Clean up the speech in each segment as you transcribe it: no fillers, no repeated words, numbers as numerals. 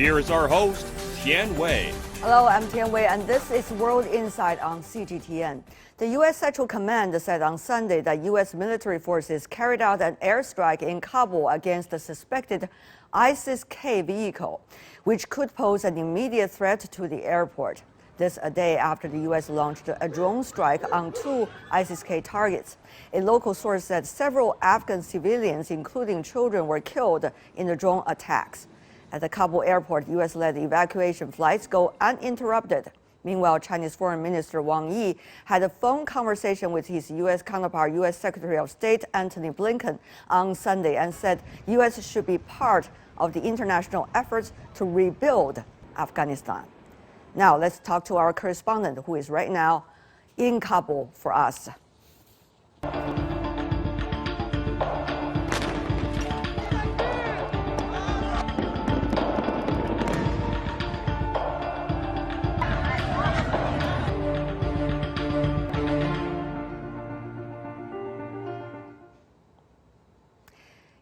Here is our host, Tian Wei. Hello, I'm Tian Wei, and this is World Insight on CGTN. The U.S. Central Command said on Sunday that U.S. military forces carried out an airstrike in Kabul against a suspected ISIS-K vehicle, which could pose an immediate threat to the airport. This a day after the U.S. launched a drone strike on two ISIS-K targets. A local source said several Afghan civilians, including children, were killed in the drone attacks. At the Kabul airport, U.S.-led evacuation flights go uninterrupted. Meanwhile, Chinese Foreign Minister Wang Yi had a phone conversation with his U.S. counterpart, U.S. Secretary of State Antony Blinken, on Sunday and said U.S. should be part of the international efforts to rebuild Afghanistan. Now, let's talk to our correspondent, who is right now in Kabul for us.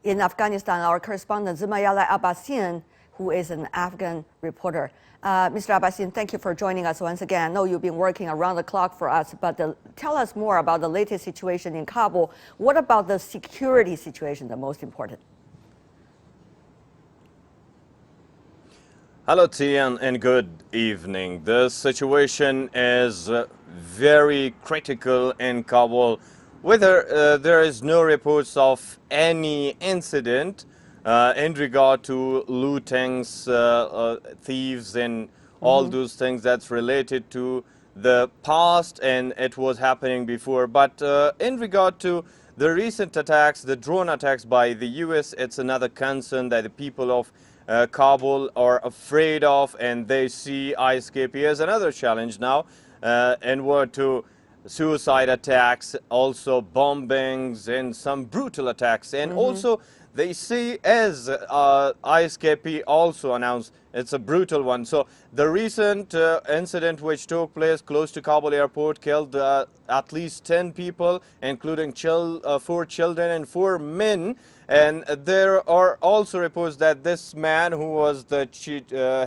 In Afghanistan, our correspondent Zumayala Abbasian, who is an Afghan reporter. Mr. Abbasian, thank you for joining us once again. I know you've been working around the clock for us, but tell us more about the latest situation in Kabul. What about the security situation, the most important? Hello, Tian, and good evening. The situation is very critical in Kabul. Whether there is no reports of any incident in regard to lootings, thieves, and all those things that's related to the past, and it was happening before. But in regard to the recent attacks, the drone attacks by the U.S., it's another concern that the people of Kabul are afraid of, and they see ISKP as another challenge now, and were to suicide attacks, also bombings, and some brutal attacks. And also they see, as ISKP also announced, it's a brutal one. So the recent incident which took place close to Kabul airport killed at least 10 people, including 4 children and 4 men. And there are also reports that this man, who was the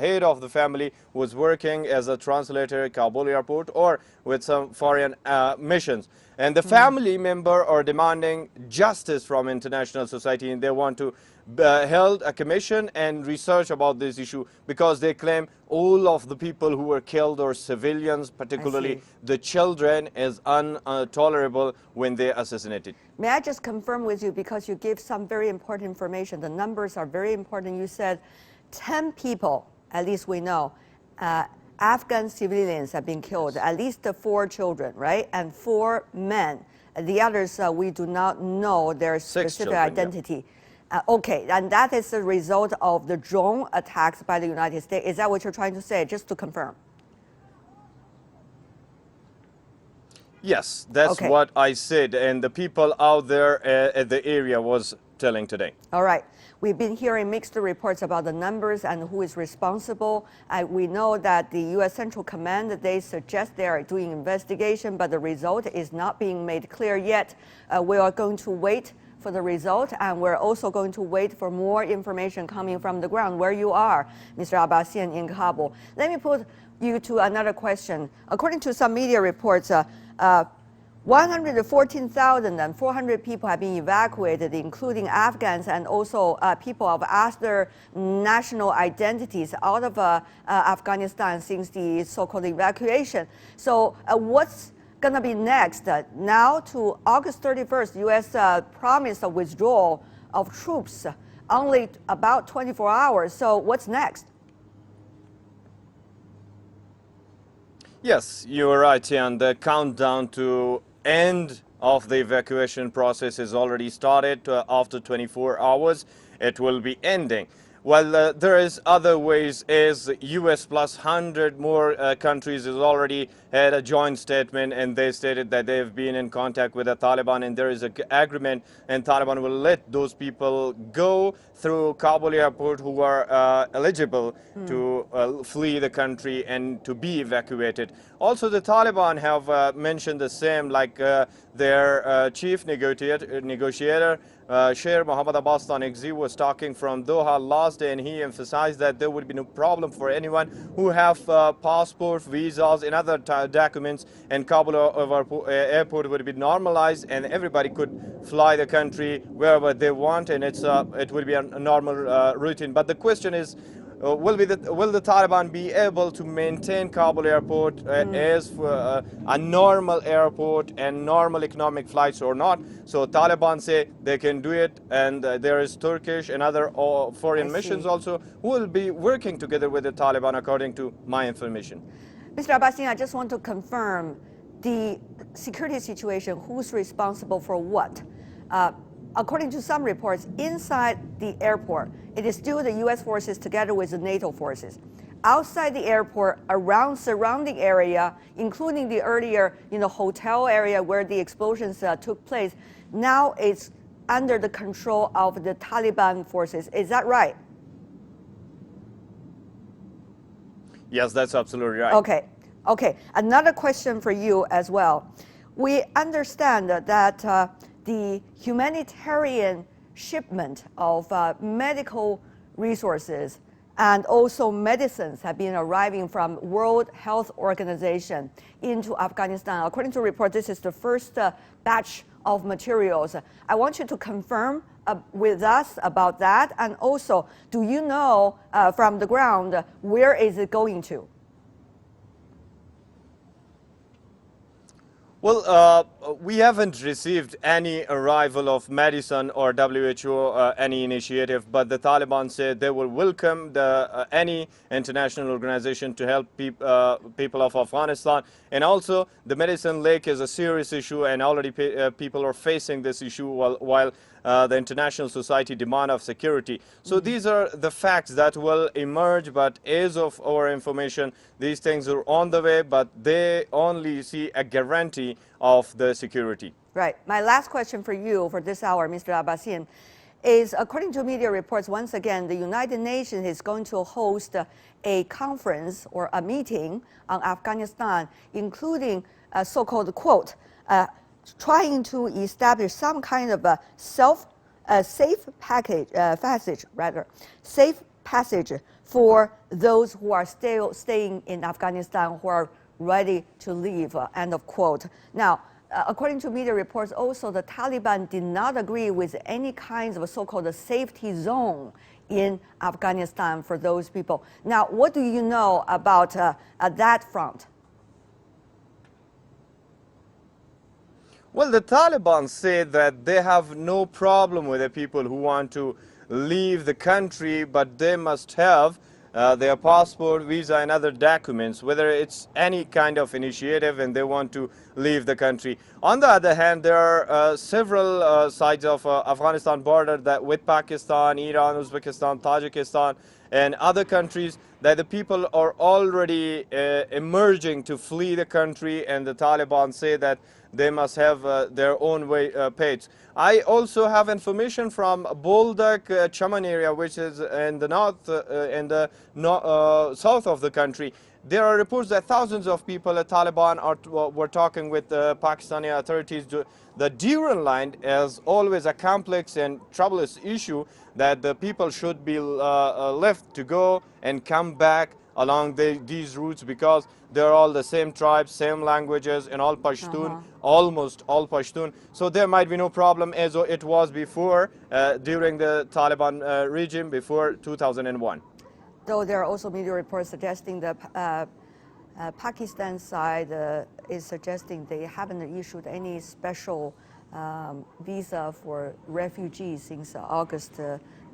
head of the family, was working as a translator at Kabul airport or with some foreign missions. And the family member are demanding justice from international society, and they want to held a commission and research about this issue, because they claim all of the people who were killed are civilians, particularly the children, is intolerable when they assassinated. May I just confirm with you, because you gave some very important information. The numbers are very important. You said 10 people, at least we know, Afghan civilians have been killed, at least 4 children, right? And 4 men. The others, we do not know their specific identity. Yeah. Okay, and that is the result of the drone attacks by the United States. Is that what you're trying to say, just to confirm? Yes, that's what I said, and the people out there at the area was telling today. All right. We've been hearing mixed reports about the numbers and who is responsible. We know that the U.S. Central Command, they suggest they are doing investigation, but the result is not being made clear yet. We are going to wait for the result, and we're also going to wait for more information coming from the ground where you are, Mr. Abbasian, in Kabul. Let me put you to another question. According to some media reports, 114,400 people have been evacuated, including Afghans and also people of other national identities, out of Afghanistan since the so-called evacuation. So what's going to be next? Now to August 31st, U.S. promised a withdrawal of troops, only about 24 hours. So what's next? Yes, you are right, Tian. The countdown to end of the evacuation process is already started. After 24 hours, it will be ending. Well, there is other ways, as US plus 100 more countries has already had a joint statement, and they stated that they have been in contact with the Taliban, and there is an agreement, and Taliban will let those people go through Kabul airport who are eligible to flee the country and to be evacuated. Also, the Taliban have mentioned the same, like their chief negotiator Sheikh Mohammed Abbas Tanikzi was talking from Doha last day, and he emphasized that there would be no problem for anyone who have passport, visas, and other documents, and Kabul airport would be normalized, and everybody could fly the country wherever they want, and it will be a normal routine. But the question is, will the Taliban be able to maintain Kabul airport as a normal airport and normal economic flights or not? So Taliban say they can do it, and there is Turkish and other foreign missions also who will be working together with the Taliban, according to my information. Mr. Abbasian, I just want to confirm the security situation, who's responsible for what? According to some reports, inside the airport, it is still the U.S. forces together with the NATO forces. Outside the airport, around surrounding area, including the earlier hotel area where the explosions took place, now it's under the control of the Taliban forces. Is that right? Yes, that's absolutely right. Okay. Another question for you as well. We understand that the humanitarian shipment of medical resources and also medicines have been arriving from World Health Organization into Afghanistan. According to report, this is the first batch of materials. I want you to confirm with us about that, and also, do you know from the ground where is it going to? Well, we haven't received any arrival of medicine or WHO any initiative, but the Taliban said they will welcome any international organization to help people of Afghanistan. And also, the medicine lack is a serious issue, and already people are facing this issue while the international society demand of security. So these are the facts that will emerge, but as of our information, these things are on the way, but they only see a guarantee of the security. Right. My last question for you for this hour, Mr. Abbasian, is according to media reports, once again, the United Nations is going to host a conference or a meeting on Afghanistan, including a so-called quote, trying to establish some kind of a safe passage for those who are still staying in Afghanistan, who are ready to leave, end of quote. Now, according to media reports, also the Taliban did not agree with any kinds of a so-called safety zone in Afghanistan for those people. Now, what do you know about that front? Well, the Taliban say that they have no problem with the people who want to leave the country, but they must have their passport, visa, and other documents, whether it's any kind of initiative and they want to leave the country. On the other hand, there are several sides of Afghanistan border that with Pakistan, Iran, Uzbekistan, Tajikistan, and other countries that the people are already emerging to flee the country, and the Taliban say that they must have their own way paid. I also have information from Boldak Chaman area, which is in the north and the south of the country. There are reports that thousands of people, the Taliban, were talking with the Pakistani authorities. The Duran line is always a complex and troublous issue that the people should be left to go and come back along these routes, because they're all the same tribes, same languages, and all Pashtun, almost all Pashtun. So there might be no problem as it was before during the Taliban regime before 2001. Though there are also media reports suggesting that Pakistan side is suggesting they haven't issued any special visa for refugees since August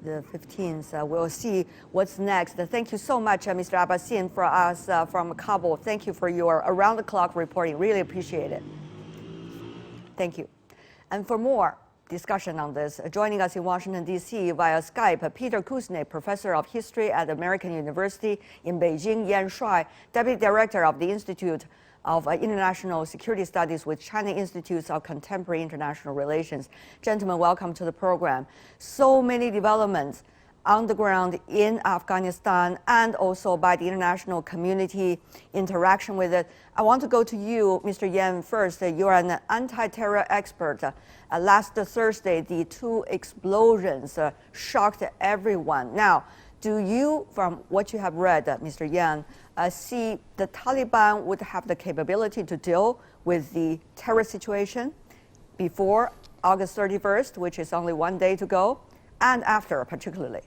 the 15th. We'll see what's next. Thank you so much, Mr. Abbasian, for us from Kabul. Thank you for your around-the-clock reporting. Really appreciate it. Thank you. And for more discussion on this, joining us in Washington, D.C. via Skype, Peter Kuznick, Professor of History at American University in Beijing, Yan Shuai, Deputy Director of the Institute of International Security Studies with China Institutes of Contemporary International Relations. Gentlemen, welcome to the program. So many developments on the ground in Afghanistan and also by the international community interaction with it. I want to go to you, Mr. Yan, first. You're an anti-terror expert. Last Thursday, the two explosions shocked everyone. Now, do you, from what you have read, Mr. Yan, see the Taliban would have the capability to deal with the terror situation before August 31st, which is only one day to go, and after particularly?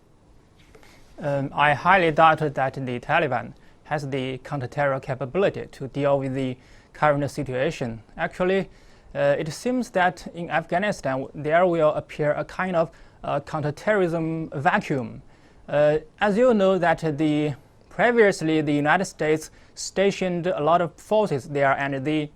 I highly doubt that the Taliban has the counter-terror capability to deal with the current situation. Actually, it seems that in Afghanistan there will appear a kind of counterterrorism vacuum. As you know that previously the United States stationed a lot of forces there, and the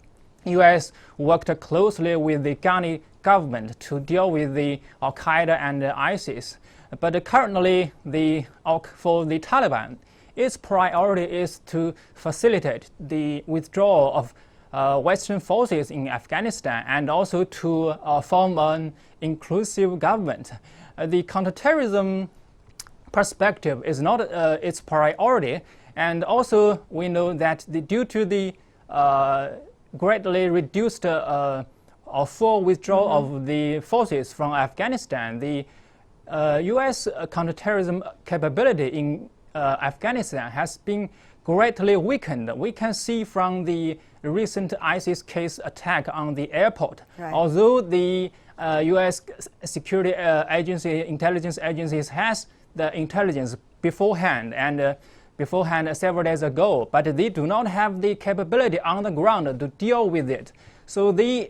U.S. worked closely with the Afghan government to deal with the Al-Qaeda and ISIS. But currently, for the Taliban, its priority is to facilitate the withdrawal of Western forces in Afghanistan and also to form an inclusive government. The counterterrorism perspective is not its priority, and also we know that due to the greatly reduced or full withdrawal of the forces from Afghanistan, the U.S. counterterrorism capability in Afghanistan has been greatly weakened. We can see from the recent ISIS case attack on the airport. Right. Although the U.S. security intelligence agencies has the intelligence beforehand several days ago, but they do not have the capability on the ground to deal with it. So the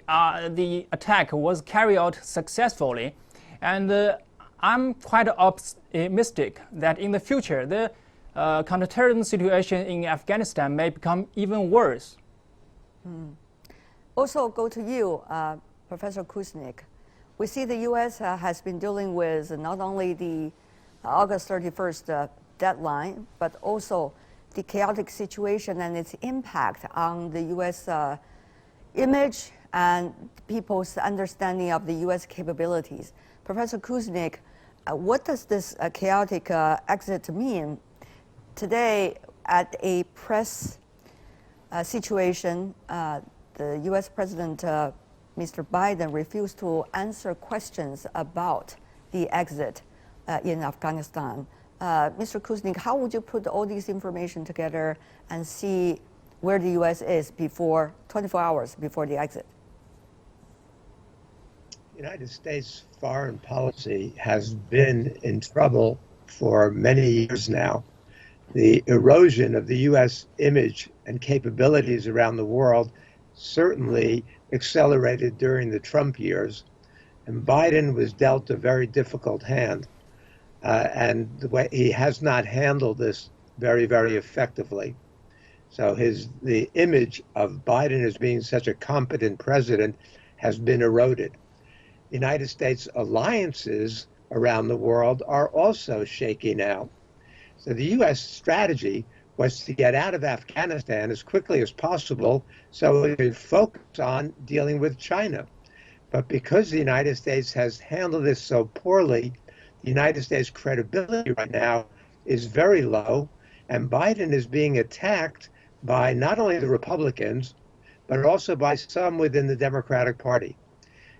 attack was carried out successfully, and I'm quite optimistic that in the future the counterterrorism situation in Afghanistan may become even worse. Also go to you, Professor Kuznick. We see the U.S. Has been dealing with not only the August 31st deadline, but also the chaotic situation and its impact on the U.S. Image and people's understanding of the U.S. capabilities. Professor Kuznick, what does this chaotic exit mean? Today, at a press situation, the U.S. President, Mr. Biden, refused to answer questions about the exit in Afghanistan. Mr. Kuznick, how would you put all these information together and see where the U.S. is before 24 hours before the exit? United States foreign policy has been in trouble for many years now. The erosion of the U.S. image and capabilities around the world certainly accelerated during the Trump years, and Biden was dealt a very difficult hand, and the way he has not handled this very, very effectively. So the image of Biden as being such a competent president has been eroded. United States alliances around the world are also shaky now. So the U.S. strategy was to get out of Afghanistan as quickly as possible so it could focus on dealing with China. But because the United States has handled this so poorly, the United States credibility right now is very low, and Biden is being attacked by not only the Republicans, but also by some within the Democratic Party.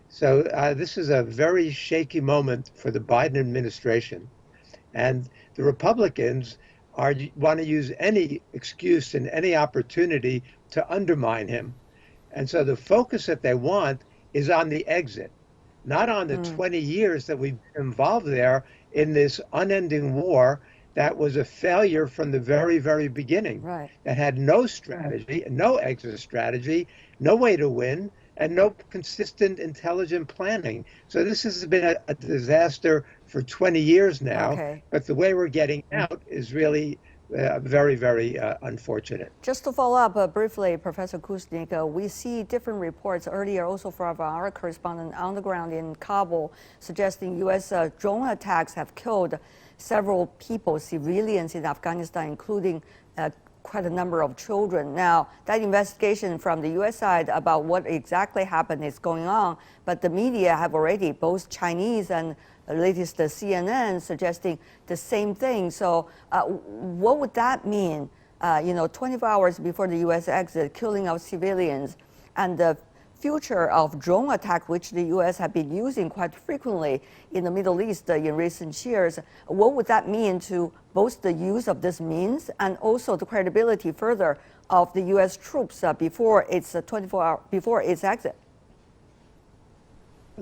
So this is a very shaky moment for the Biden administration. And the Republicans want to use any excuse and any opportunity to undermine him. And so the focus that they want is on the exit, not on the 20 years that we've been involved there in this unending war that was a failure from the very, very beginning. Right. That had no strategy, no exit strategy, no way to win, and no consistent, intelligent planning. So this has been a disaster for 20 years now, okay. But the way we're getting out is really very, very unfortunate. Just to follow up briefly, Professor Kuznick, we see different reports earlier also from our correspondent on the ground in Kabul suggesting U.S. drone attacks have killed several people, civilians in Afghanistan, including quite a number of children. Now, that investigation from the U.S. side about what exactly happened is going on, but the media have already, both Chinese and the latest CNN, suggesting the same thing. So what would that mean? 24 hours before the U.S. exit, killing of civilians, and the future of drone attack, which the U.S. have been using quite frequently in the Middle East in recent years. What would that mean to both the use of this means and also the credibility further of the U.S. troops before its 24-hour before its exit?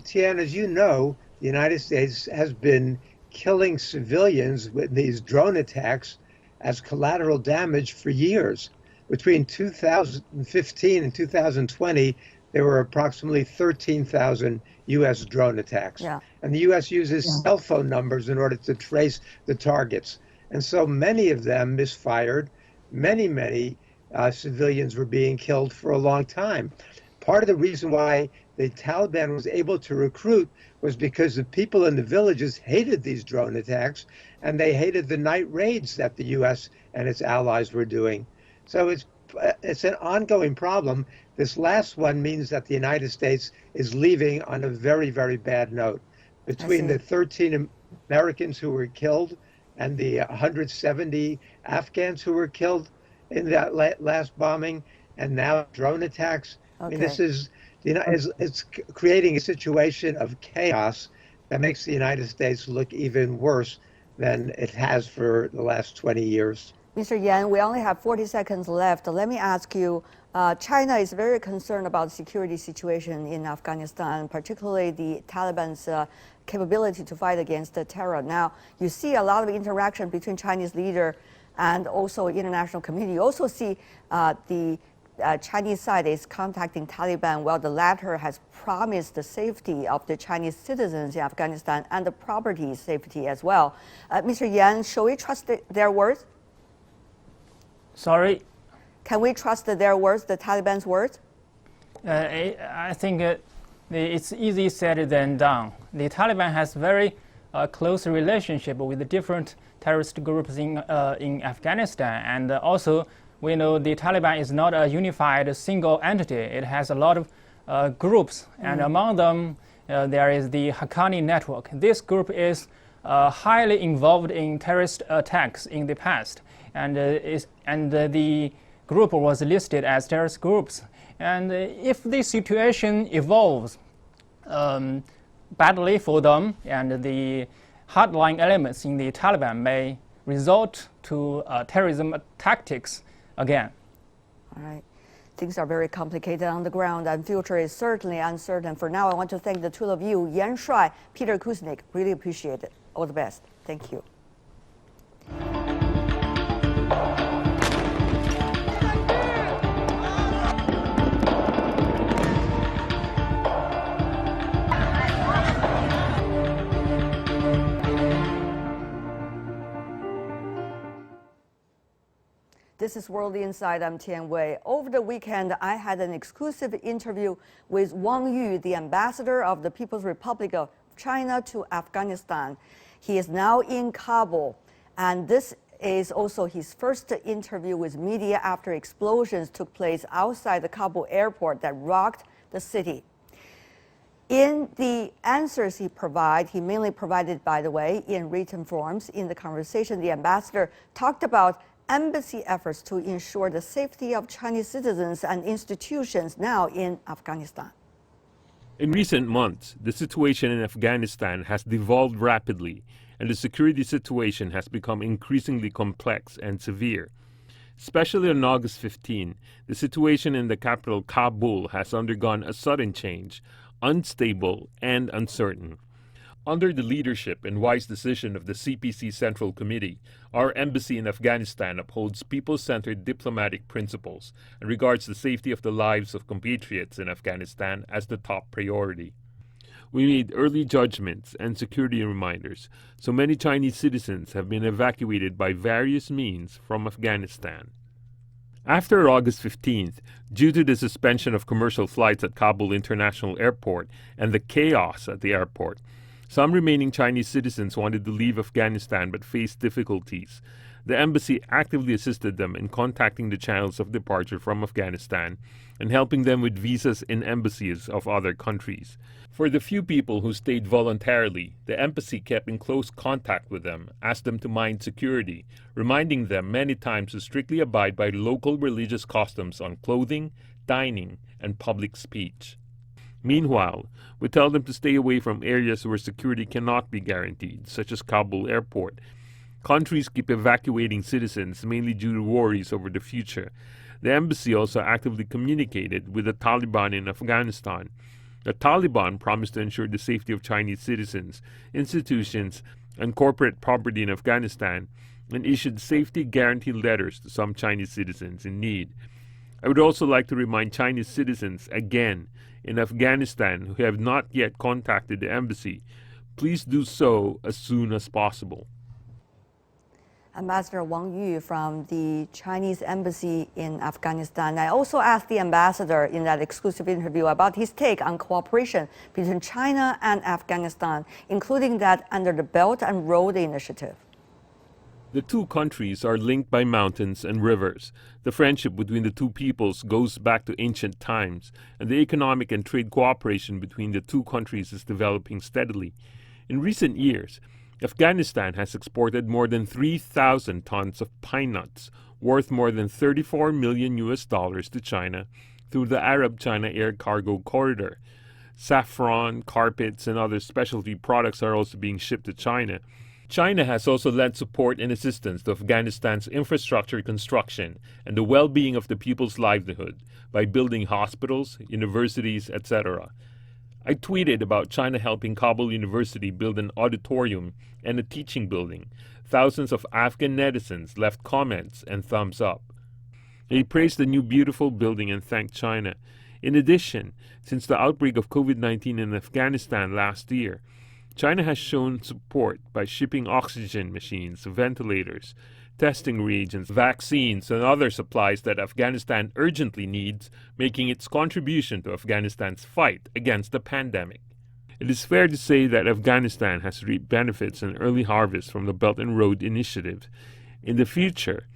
Tian, as you know, the United States has been killing civilians with these drone attacks as collateral damage for years. Between 2015 and 2020, there were approximately 13,000 U.S. drone attacks. Yeah. And the U.S. uses cell phone numbers in order to trace the targets. And so many of them misfired. Many civilians were being killed for a long time. Part of the reason why the Taliban was able to recruit was because the people in the villages hated these drone attacks, and they hated the night raids that the U.S. and its allies were doing. So it's an ongoing problem. This last one means that the United States is leaving on a very, very bad note. Between the 13 Americans who were killed and the 170 Afghans who were killed in that last bombing, and now drone attacks, I mean, this is, it's creating a situation of chaos that makes the United States look even worse than it has for the last 20 years. Mr. Yan, we only have 40 seconds left. Let me ask you, China is very concerned about the security situation in Afghanistan, particularly the Taliban's capability to fight against the terror. Now, you see a lot of interaction between Chinese leader and also international community. You also see the Chinese side is contacting Taliban, while the latter has promised the safety of the Chinese citizens in Afghanistan and the property safety as well. Mr. Yan, shall we trust their words? Sorry? Can we trust their words, the Taliban's words? I think it's easier said than done. The Taliban has very close relationship with the different terrorist groups in Afghanistan, and also we know the Taliban is not a unified single entity. It has a lot of groups, and among them there is the Haqqani network. This group is highly involved in terrorist attacks in the past, and the group was listed as terrorist groups. And if the situation evolves badly for them, and the hardline elements in the Taliban may resort to terrorism tactics again. All right. Things are very complicated on the ground, and future is certainly uncertain. For now, I want to thank the two of you, Yan Shuai, Peter Kuznick. Really appreciate it. All the best. Thank you. This is World Insight. I'm Tian Wei. Over the weekend, I had an exclusive interview with Wang Yi, the ambassador of the People's Republic of China to Afghanistan. He is now in Kabul, and this is also his first interview with media after explosions took place outside the Kabul airport that rocked the city. In the answers he mainly provided, by the way, in written forms. In the conversation, the ambassador talked about embassy efforts to ensure the safety of Chinese citizens and institutions now in Afghanistan. In recent months, the situation in Afghanistan has devolved rapidly, and the security situation has become increasingly complex and severe. Especially on August 15, the situation in the capital Kabul has undergone a sudden change, unstable and uncertain. Under the leadership and wise decision of the CPC Central Committee, our embassy in Afghanistan upholds people-centered diplomatic principles and regards the safety of the lives of compatriots in Afghanistan as the top priority. We made early judgments and security reminders, so many Chinese citizens have been evacuated by various means from Afghanistan. After August 15th, due to the suspension of commercial flights at Kabul International Airport and the chaos at the airport, some remaining Chinese citizens wanted to leave Afghanistan but faced difficulties. The embassy actively assisted them in contacting the channels of departure from Afghanistan and helping them with visas in embassies of other countries. For the few people who stayed voluntarily, the embassy kept in close contact with them, asked them to mind security, reminding them many times to strictly abide by local religious customs on clothing, dining, and public speech. Meanwhile, we tell them to stay away from areas where security cannot be guaranteed, such as Kabul airport. Countries keep evacuating citizens mainly due to worries over the future. The embassy also actively communicated with the Taliban in Afghanistan. The Taliban promised to ensure the safety of Chinese citizens, institutions, and corporate property in Afghanistan, and issued safety guarantee letters to some Chinese citizens in need. I would also like to remind Chinese citizens again in Afghanistan who have not yet contacted the embassy, please do so as soon as possible. Ambassador Wang Yi from the Chinese embassy in Afghanistan. I also asked the ambassador in that exclusive interview about his take on cooperation between China and Afghanistan, including that under the Belt and Road Initiative. The two countries are linked by mountains and rivers. The friendship between the two peoples goes back to ancient times, and the economic and trade cooperation between the two countries is developing steadily. In recent years, Afghanistan has exported more than 3,000 tons of pine nuts, worth more than $34 million to China through the Arab-China Air Cargo Corridor. Saffron, carpets, and other specialty products are also being shipped to China. China has also lent support and assistance to Afghanistan's infrastructure construction and the well-being of the people's livelihood by building hospitals, universities, etc. I tweeted about China helping Kabul University build an auditorium and a teaching building. Thousands of Afghan netizens left comments and thumbs up. They praised the new beautiful building and thanked China. In addition, since the outbreak of COVID-19 in Afghanistan last year, China has shown support by shipping oxygen machines, ventilators, testing reagents, vaccines, and other supplies that Afghanistan urgently needs, making its contribution to Afghanistan's fight against the pandemic. It is fair to say that Afghanistan has reaped benefits and early harvest from the Belt and Road Initiative. In the future,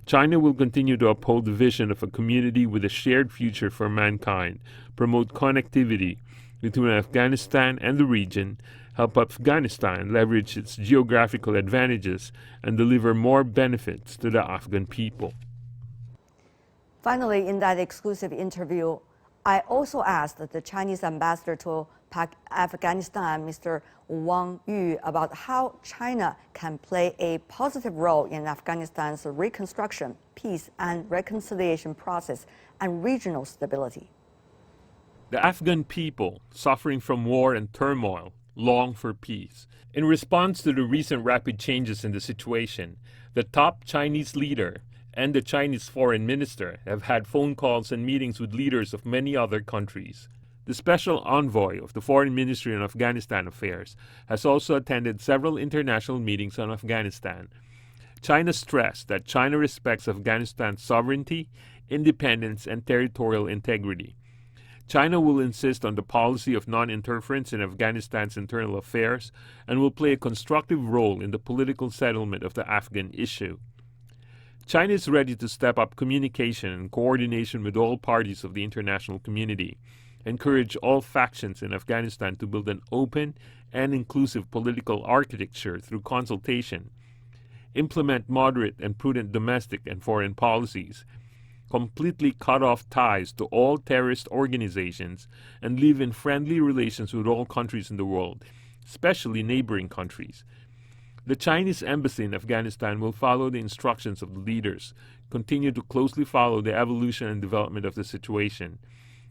China will continue to uphold the vision of a community with a shared future for mankind, promote connectivity between Afghanistan and the region, help Afghanistan leverage its geographical advantages, and deliver more benefits to the Afghan people. Finally, in that exclusive interview, I also asked the Chinese ambassador to Afghanistan, Mr. Wang Yi, about how China can play a positive role in Afghanistan's reconstruction, peace and reconciliation process, and regional stability. The Afghan people, suffering from war and turmoil, long for peace. In response to the recent rapid changes in the situation, the top Chinese leader and the Chinese foreign minister have had phone calls and meetings with leaders of many other countries. The special envoy of the Foreign Ministry on Afghanistan Affairs has also attended several international meetings on Afghanistan. China stressed that China respects Afghanistan's sovereignty, independence, and territorial integrity. China will insist on the policy of non-interference in Afghanistan's internal affairs and will play a constructive role in the political settlement of the Afghan issue. China is ready to step up communication and coordination with all parties of the international community, encourage all factions in Afghanistan to build an open and inclusive political architecture through consultation, implement moderate and prudent domestic and foreign policies, completely cut off ties to all terrorist organizations, and live in friendly relations with all countries in the world, especially neighboring countries. The Chinese embassy in Afghanistan will follow the instructions of the leaders, continue to closely follow the evolution and development of the situation,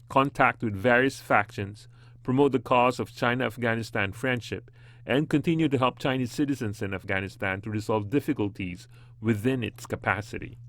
contact with various factions, promote the cause of China-Afghanistan friendship, and continue to help Chinese citizens in Afghanistan to resolve difficulties within its capacity.